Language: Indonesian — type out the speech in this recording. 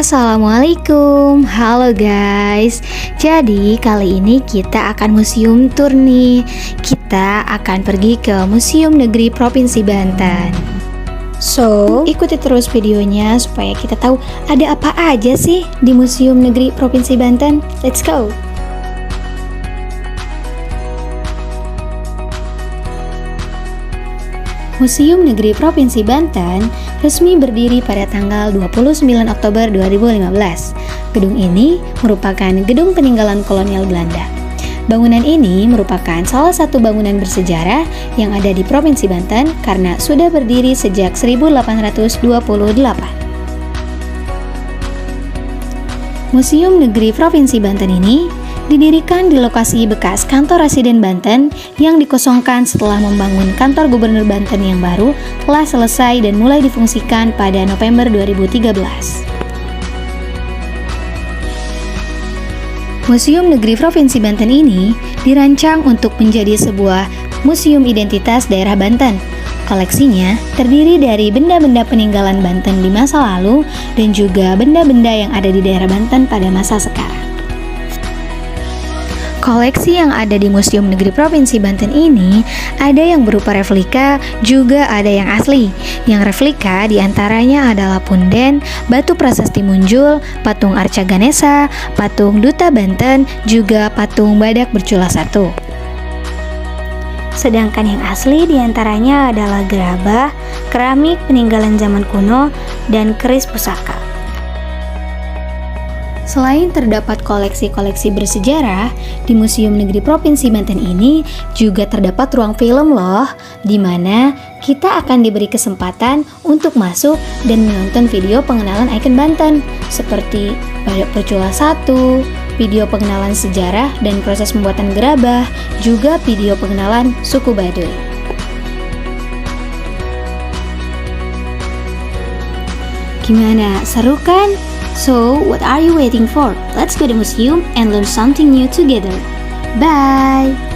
Assalamualaikum, halo guys. Jadi kali ini kita akan museum tour nih. Kita akan pergi ke Museum Negeri Provinsi Banten. So, ikuti terus videonya supaya kita tahu ada apa aja sih di Museum Negeri Provinsi Banten. Let's go! Museum Negeri Provinsi Banten resmi berdiri pada tanggal 29 Oktober 2015. Gedung ini merupakan gedung peninggalan kolonial Belanda. Bangunan ini merupakan salah satu bangunan bersejarah yang ada di Provinsi Banten karena sudah berdiri sejak 1828. Museum Negeri Provinsi Banten ini didirikan di lokasi bekas kantor residen Banten yang dikosongkan setelah membangun kantor gubernur Banten yang baru telah selesai dan mulai difungsikan pada November 2013. Museum Negeri Provinsi Banten ini dirancang untuk menjadi sebuah museum identitas daerah Banten. Koleksinya terdiri dari benda-benda peninggalan Banten di masa lalu dan juga benda-benda yang ada di daerah Banten pada masa sekarang. Koleksi yang ada di Museum Negeri Provinsi Banten ini ada yang berupa replika, juga ada yang asli. Yang replika diantaranya adalah punden, batu prasasti Munjul, patung Arca Ganesha, patung Duta Banten, juga patung badak bercula satu. Sedangkan yang asli diantaranya adalah gerabah, keramik peninggalan zaman kuno, dan keris pusaka. Selain terdapat koleksi-koleksi bersejarah, di Museum Negeri Provinsi Banten ini juga terdapat ruang film loh, di mana kita akan diberi kesempatan untuk masuk dan menonton video pengenalan ikon Banten, seperti badak bercula satu, video pengenalan sejarah dan proses pembuatan gerabah, juga video pengenalan suku Baduy. Gimana, seru kan? So, what are you waiting for? Let's go to the museum and learn something new together. Bye!